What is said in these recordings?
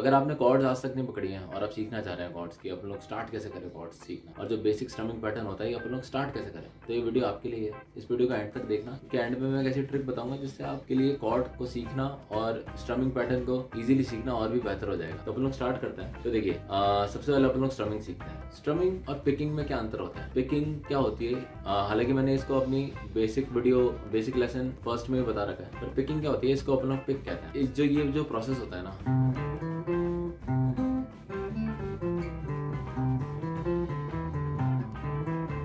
अगर आपने कॉर्ड्स आज तक नहीं पकड़ी हैं और आप सीखना चाह रहे हैं कॉर्ड्स की, अपन लोग स्टार्ट कैसे करें कॉर्ड्स सीखना, और जो बेसिक स्ट्रमिंग पैटर्न होता है अपन लोग स्टार्ट कैसे करें, तो ये वीडियो आपके लिए है। इस वीडियो का एंड तक देखना, क्योंकि एंड में मैं एक ऐसी ट्रिक बताऊंगा जिससे आपके लिए कॉर्ड को सीखना और स्ट्रमिंग पैटर्न को इजीली सीखना और भी बेहतर हो जाएगा। तो अपन लोग स्टार्ट करते हैं। तो देखिए, सबसे पहले अपन लोग स्ट्रमिंग सीखते हैं। स्ट्रमिंग और पिकिंग में क्या अंतर होता है? पिकिंग क्या होती है, हालांकि मैंने इसको अपनी बेसिक लेसन फर्स्ट में भी बता रखा है, पर पिकिंग क्या होती है, इसको अपन लोग पिक कहते हैं। ये जो प्रोसेस होता है ना,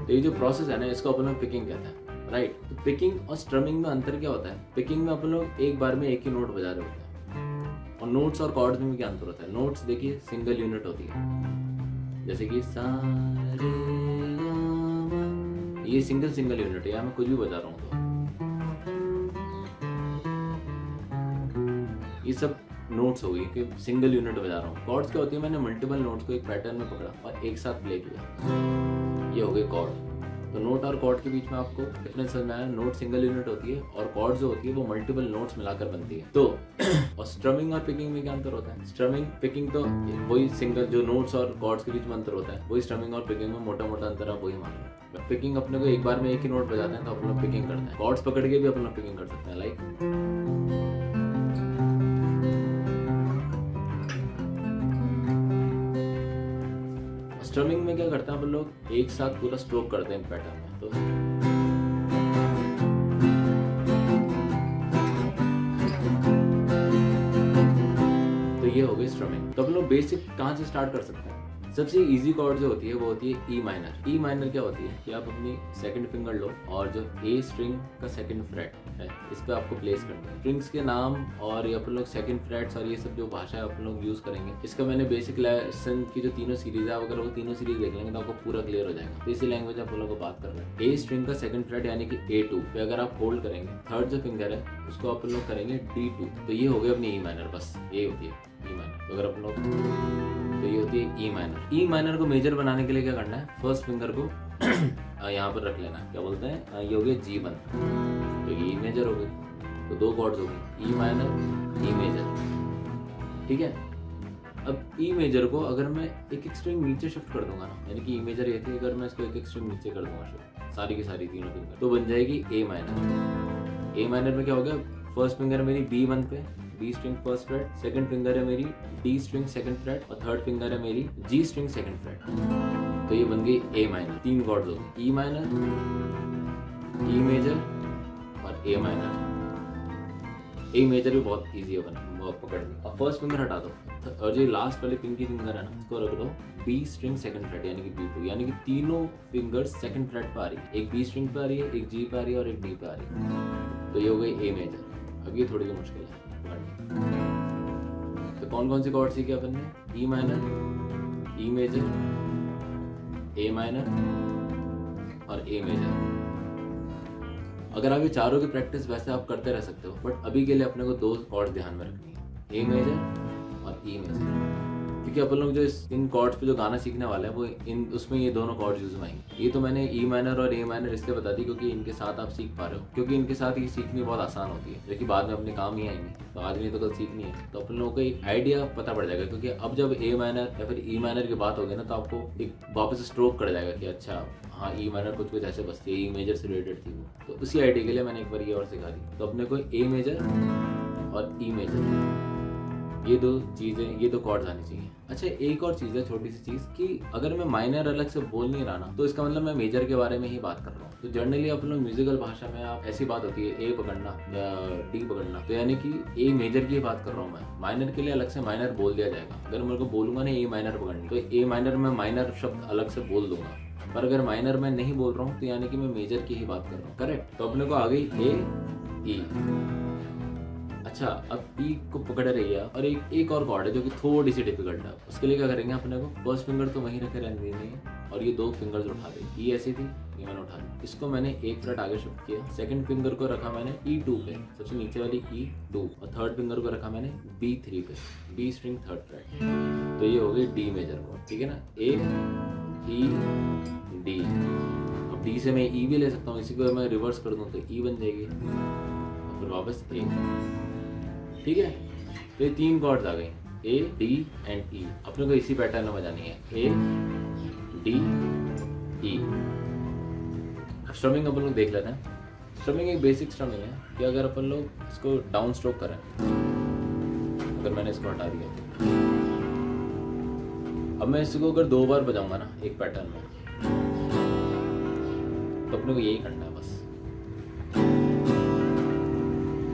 तो ये जो प्रोसेस है ना, इसको अपन लोग पिकिंग कहते हैं, राइट। तो पिकिंग और स्ट्रमिंग में अंतर क्या होता है? पिकिंग में अपन लोग एक बार में एक ही नोट बजा रहे होते हैं, और नोट्स और कॉर्ड्स में भी क्या अंतर होता है? नोट्स देखिए सिंगल यूनिट होती है, जैसे कि सा रे गा मा, ये सिंगल यूनिट है, या मैं कुछ भी बजा रहा हूँ तो ये सब नोट्स हो गई कि सिंगल यूनिट बजा रहा हूँ। कॉर्ड्स क्या होती है, मैंने मल्टीपल नोट्स को एक पैटर्न में पकड़ा और एक साथ प्ले किया, ये हो गए कॉर्ड। तो नोट और कॉर्ड के बीच में आपको डिफरेंस समझ में आया। नोट सिंगल यूनिट होती है और कॉर्ड जो होती है वो मल्टीपल नोट्स मिलाकर बनती है। तो और स्ट्रमिंग और पिकिंग में क्या अंतर होता है? स्ट्रमिंग पिकिंग तो वही सिंगल जो नोट्स और कॉर्ड्स के बीच में अंतर होता है, वही स्ट्रमिंग और पिकिंग में मोटा मोटा अंतर आप वही मान लो। पिकिंग अपने को एक बार में एक ही नोट बजाते हैं तो अपन लोग पिकिंग करते हैं, कॉर्ड्स पकड़ के भी अपन लोग पिकिंग कर सकते हैं, लाइक स्ट्रमिंग में क्या करते हैं अपन लोग, एक साथ पूरा स्ट्रोक करते हैं पैटर्न में। तो ये हो गई स्ट्रमिंग। तो अपन लोग बेसिक कहाँ से स्टार्ट कर सकते हैं? सबसे इजी कॉर्ड जो होती है वो होती है ई माइनर। ई माइनर क्या होती है कि आप अपनी सेकंड फिंगर लो और जो ए स्ट्रिंग का सेकंड फ्रेट है इस पे आपको प्लेस करना है। स्ट्रिंग्स के नाम और ये अपन लोग सेकंड फ्रेट्स और ये सब जो भाषा है अपन लोग यूज करेंगे, इसका मैंने बेसिक लेसन की जो तीनों सीरीज है, अगर वो तीनों सीरीज देख लेंगे तो आपको पूरा क्लियर हो जाएगा। तो इसी लैंग्वेज आप लोगों को बात कर रहे हैं। ए स्ट्रिंग का सेकंड फ्रेट यानी कि A2 पे अगर आप होल्ड करेंगे, थर्ड जो फिंगर है उसको अपन लोग करेंगे D2, तो ये हो गया अपनी ई माइनर। बस ये होती है ई माइनर। तो अगर अपन लोग, तो ये होती है ई माइनर। ई माइनर को मेजर बनाने के लिए क्या करना है, फर्स्ट फिंगर को यहाँ पर रख लेना है, क्या बोलते हैं, ये हो गया G1, तो ये ई मेजर हो गई। तो दो कॉर्ड्स हो गई, ई माइनर ई मेजर, ठीक है। अब ई मेजर को अगर मैं एक स्ट्रिंग नीचे शिफ्ट कर दूंगा ना, यानी कि ई मेजर ये थी, अगर मैं इसको एक स्ट्रिंग नीचे कर दूंगा शिफ्ट, सारी की सारी तीनों फिंगर, तो बन जाएगी ए माइनर। ए माइनर में क्या हो गया, फर्स्ट फिंगर मेरी B1 पे, B string first freight, second finger है मेरी D स्ट्रिंग सेकंड फ्रेट, और थर्ड फिंगर है मेरी G स्ट्रिंग सेकंड फ्रेट। तो ये बन गई ए माइनर। तीन कॉर्ड्स हो गए, ई माइनर, ई मेजर और ए माइनर। ए मेजर भी बहुत इजी है पकड़नी। अब फर्स्ट फिंगर हटा दो और जो लास्ट वाली पिंकी फिंगर है ना, उसको रख दो B स्ट्रिंग सेकंड फ्रेट यानी कि B2, यानी कि तीनों फिंगर्स सेकंड फ्रेट पे आ रही है। एक B स्ट्रिंग पे आ रही है, एक G पे आ रही है और एक D पे आ रही है। तो ये हो गई ए मेजर। अब ये थोड़ी सी मुश्किल है। तो कौन कौन सी कॉर्ड सीखे अपन ने? E minor, E major, A minor और ए मेजर। अगर आप ये चारों की प्रैक्टिस वैसे आप करते रह सकते हो, बट अभी के लिए अपने को दो कॉर्ड ध्यान में रखनी है, ए मेजर और ई मेजर, क्योंकि अपन लोग जो इन कॉर्ड्स पे जो गाना सीखने वाले हैं वो उसमें ये दोनों कॉर्ड्स यूज में आएंगे। ये तो मैंने ई माइनर और ए माइनर इसलिए बता दी क्योंकि इनके साथ आप सीख पा रहे हो, क्योंकि इनके साथ ये सीखनी बहुत आसान होती है, जो कि बाद में अपने काम ही आएंगे। तो आज नहीं तो कल सीखनी है, तो अपन लोगों को एक आइडिया पता पड़ जाएगा। क्योंकि अब जब ए माइनर या फिर ई माइनर की बात होगी ना, तो आपको एक वापस स्ट्रोक कर जाएगा कि अच्छा हाँ, ई माइनर कुछ ऐसे बसती है, ई मेजर से रिलेटेड थी वो। तो उसी आइडिया के लिए मैंने एक बार ये और सिखा दी। तो अपने को ए मेजर और ई मेजर, ये दो चीजें, ये दो कॉर्ड्स आनी चाहिए। अच्छा, एक और चीज है, छोटी सी चीज, कि अगर मैं माइनर अलग से बोल नहीं रहा ना, तो इसका मतलब मैं मेजर के बारे में ही बात कर रहा हूँ। तो जनरली अपन लोग म्यूजिकल भाषा में आप ऐसी बात होती है, ए पकड़ना या डी पकड़ना, तो यानी कि ए मेजर की बात कर रहा हूँ मैं। माइनर के लिए अलग से माइनर बोल दिया जाएगा। अगर मेरे को बोलूंगा ना ए माइनर पकड़नी, तो ए माइनर में माइनर शब्द अलग से बोल दूंगा। पर अगर माइनर मैं नहीं बोल रहा हूँ तो यानी कि मैं मेजर की ही बात कर रहा हूँ, करेक्ट। तो अपने को आ गई ए, ई। अच्छा, अब ई को पकड़ रही है और एक और कॉर्ड है जो कि थोड़ी सी डिफिकल्ट है। उसके लिए क्या करेंगे अपने को, फर्स्ट फिंगर तो वहीं रखे रहने देनी है और ये दो फिंगर्स उठा दी। ई ऐसी थी, ये मैंने उठा दी, इसको मैंने एक फ्रेट आगे शिफ्ट किया, सेकंड फिंगर को रखा मैंने E2 पे, सबसे नीचे वाली E2, और थर्ड फिंगर को रखा मैंने B3 पे, B स्ट्रिंग थर्ड फ्रेट। तो ये हो गई डी मेजर कॉर्ड, ठीक है ना, ए ई डी। अब डी से मैं ई भी ले सकता हूँ, इसी को मैं रिवर्स कर दूँ तो ई बन जाएगी, और फिर वापस ए, ठीक है। तो ये तीन कॉर्ड्स आ गई, A, D and E। अपने को इसी पैटर्न में बजानी है, A, D, E। स्ट्रमिंग अपन लोग देख लेते हैं। स्ट्रमिंग एक बेसिक स्ट्रमिंग है कि अगर अपन लोग इसको डाउन स्ट्रोक करें, अगर मैंने इसको हटा दिया, अब मैं इसको अगर 2 बार बजाऊंगा ना एक पैटर्न में, तो अपने को यही करना है बस।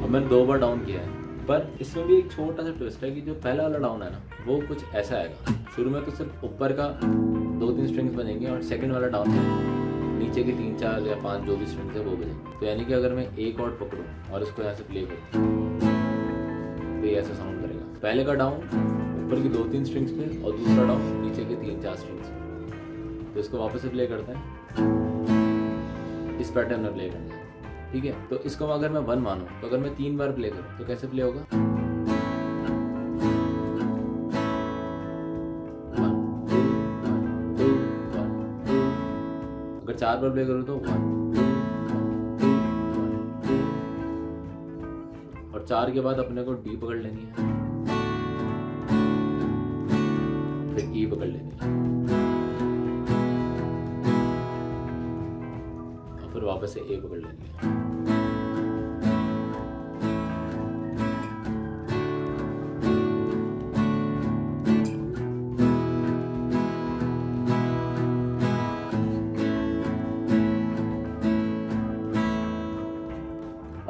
अब मैंने 2 बार डाउन किया है, पर इसमें भी एक छोटा सा ट्विस्ट है कि जो पहला वाला डाउन है ना वो कुछ ऐसा आएगा। शुरू में तो सिर्फ ऊपर का 2-3 स्ट्रिंग्स बजेंगे और सेकंड वाला डाउन है नीचे के 3, 4 या 5 जो भी स्ट्रिंग्स है वो बजेंगे। तो यानी कि अगर मैं एक कॉर्ड पकड़ूं और इसको यहाँ से प्ले करूं तो ये ऐसा साउंड करेगा। पहले का डाउन ऊपर की 2-3 स्ट्रिंग्स पे और दूसरा डाउन नीचे के 3-4 स्ट्रिंग्स पे। तो इसको वापस से प्ले करते हैं, इस पैटर्न में प्ले करना है, ठीक है। तो इसको अगर मैं 1 मानूं तो अगर मैं 3 बार प्ले करूं तो कैसे प्ले होगा? 1 2 1 2 1 2। अगर 4 बार प्ले करूं तो 1 2 1 2 1 2। और 4 के बाद अपने को डी पकड़ लेनी है, फिर ई पकड़ लेनी है, और फिर वापस से ए पकड़ लेनी है।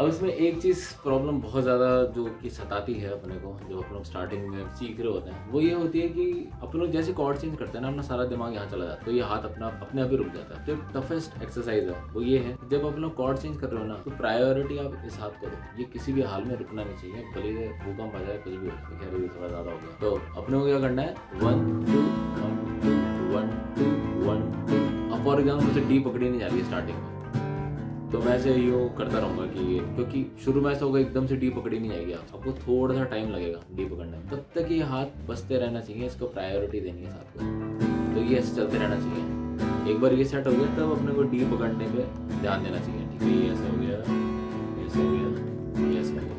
अब इसमें एक चीज़ प्रॉब्लम बहुत ज़्यादा जो कि सताती है अपने को, जो अपन लोग स्टार्टिंग में सीख रहे होते हैं, वो ये होती है कि अपन लोग जैसे कॉर्ड चेंज करते हैं ना, अपना सारा दिमाग यहाँ चला जाता है, तो ये हाथ अपने आप ही रुक जाता है। तो टफेस्ट एक्सरसाइज है वो ये है, जब अपन लोग कॉर्ड चेंज कर रहे हो ना तो प्रायोरिटी आप इस हाथ को दो, ये किसी भी हाल में रुकना नहीं चाहिए, भले से भूकंप आ जाए कुछ भी हो। खैर ये थोड़ा ज़्यादा हो गया। तो अपने को क्या करना है, 1 2 1 2 1 2 1 2। अब फॉर एग्जाम्पल से डी पकड़ी नहीं जा रही है स्टार्टिंग में, तो मैं ऐसे यूँ करता रहूँगा कि क्योंकि शुरू में ऐसा होगा एकदम से डी पकड़ी नहीं जाएगी, आपको थोड़ा सा टाइम लगेगा डी पकड़ने में, तब तक ये हाथ बचते रहना चाहिए, इसको प्रायोरिटी देनी है साथ को। तो ये ऐसे चलते रहना चाहिए। एक बार ये सेट हो गया तब अपने को डी पकड़ने पे ध्यान देना चाहिए, ठीक है। ये ऐसे हो गया, ऐसे हो गया, ये ऐसे हो गया।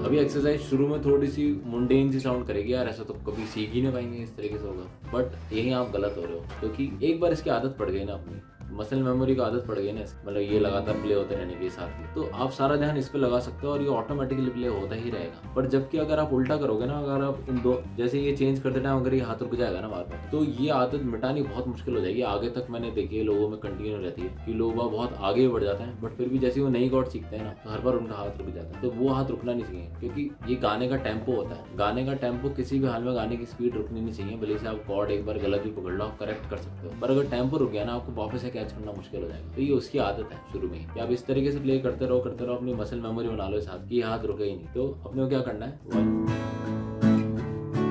अभी एक्सरसाइज शुरू में थोड़ी सी मुंडेन सी साउंड करेगी यार, ऐसा तो कभी सीख ही नहीं पाएंगे, इस तरीके से होगा। बट यही आप गलत हो रहे हो, क्योंकि एक बार इसकी आदत पड़ गई ना, अपनी मसल मेमोरी का आदत पड़ गई ना, मतलब ये लगातार प्ले होते रहने के साथ ही, तो आप सारा ध्यान इस पे लगा सकते हो और ये ऑटोमेटिकली प्ले होता ही रहेगा। पर जबकि अगर आप उल्टा करोगे ना, अगर आप इन दो जैसे ये चेंज करते टाइम अगर ये हाथ रुक जाएगा ना बार बार, तो ये आदत मिटानी बहुत मुश्किल हो जाएगी। आगे तक मैंने देखी है लोगों में कंटिन्यू रहती है कि लोग बहुत आगे बढ़ जाते हैं, बट फिर भी जैसे वो नई कॉर्ड सीखते हैं ना तो हर बार उनका हाथ रुक जाता है। तो वो हाथ रुकना नहीं चाहिए, क्योंकि ये गाने का टेम्पो होता है। गाने का टेम्पो किसी भी हाल में गाने की स्पीड रुकनी नहीं चाहिए, भले से आप कॉर्ड एक बार गलत भी पकड़ लो, आप करेक्ट कर सकते हो, पर अगर टेम्पो रुक गया ना आपको वापस से कैच करना मुश्किल हो जाएगा। तो ये उसकी आदत है शुरू में ही कि आप इस तरीके से प्ले करते रहो, अपनी मसल मेमोरी बना लो इस हाथ की, हाथ रुके ही नहीं। तो अपने को क्या करना है, 1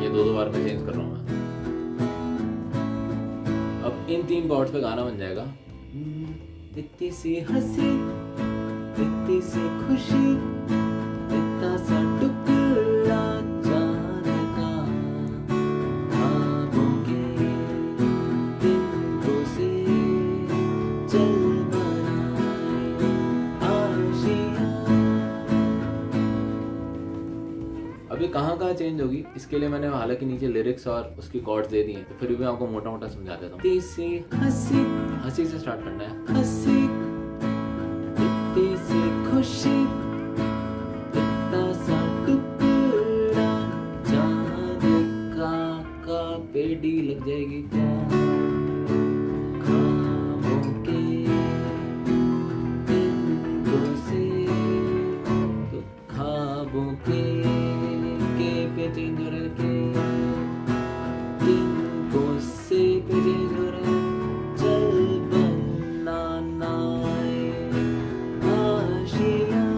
ये 2 बार में चेंज कर रहा हूँ मैं। अब इन 3 कॉर्ड्स पे गाना बन जाएगा। इतनी सी हंसी, इतनी सी खुशी, इतना सा टुकड़ा चांद का, ख्वाबों के तिनकों से चल बनाए आशियाँ। अभी कहाँ चेंज होगी, इसके लिए मैंने हालांकि नीचे लिरिक्स और उसकी कॉर्ड्स दे दी हैं, तो फिर भी आपको मोटा मोटा समझा देता हूँ। हंसी, हंसी से स्टार्ट करना है, हंसी, इतनी सी खुशी, इतना सा टुकड़ा चांद का पे डी लग जाएगी, ख्वाबों के तिनकों से, तो ख्वाबों के पे चेंज हो रहा है, तिनकों से पे चेंज हो रहा है, चल बनाना आशियाँ।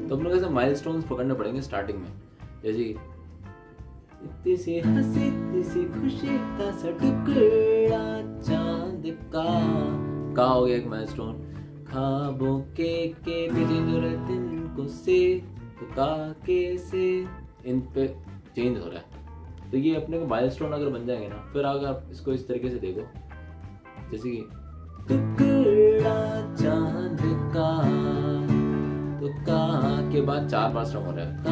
तो हम लोग ऐसे माइलस्टोन्स पकड़ने पड़ेंगे स्टार्टिंग में, जैसे इतनी सी हंसी, इतनी सी खुशी, इतना सा टुकड़ा चांद का हो गया एक माइलस्टोन, ख्वाबों के पे चेंज हो रहा है, तिनको से तो के से इन पे चेंज हो रहा है। तो ये अपने को माइलस्टोन अगर बन जाएंगे ना, फिर अगर आप इसको इस तरीके से देखो, जैसे कि टुकड़ा चांद का, तो के बाद 4 बार स्ट्रम हो रहा है,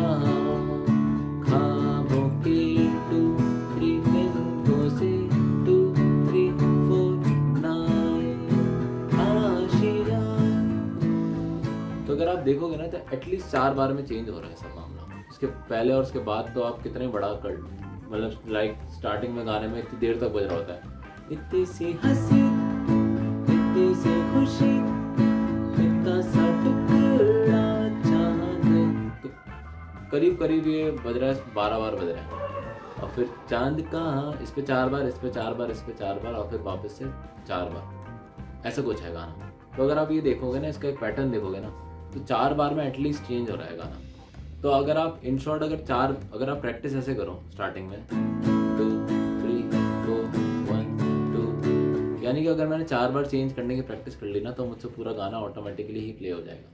एटलीस्ट 4 बार में चेंज हो रहा है सब मामला। उसके पहले और उसके बाद तो आप कितने बड़ा कर, मतलब लाइक स्टार्टिंग में गाने में इतनी देर तक बज रहा होता है, इतनी सी हंसी, इतनी सी खुशी, इतना सा टुकड़ा चांद, तो करीब करीब ये बज रहा है 12 बार बज रहा है। और फिर चांद कहाँ, इस पे 4 बार, इस पे 4 बार, इस पे 4 बार, और फिर वापस से 4 बार, ऐसा कुछ है गाना। तो अगर आप ये देखोगे ना, इसका एक पैटर्न देखोगे ना, तो 4 बार में एटलीस्ट चेंज हो रहा है गाना। तो अगर आप इन शॉर्ट अगर आप प्रैक्टिस ऐसे करो स्टार्टिंग में 2 3 4 1 2, यानी कि अगर मैंने 4 बार चेंज करने की प्रैक्टिस कर ली ना, तो मुझसे पूरा गाना ऑटोमेटिकली ही प्ले हो जाएगा,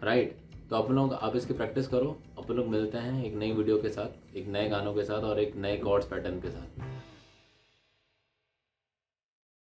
राइट। तो आप इसकी प्रैक्टिस करो। अपन लोग मिलते हैं एक नई वीडियो के साथ, एक नए गानों के साथ और एक नए कॉर्ड्स पैटर्न के साथ।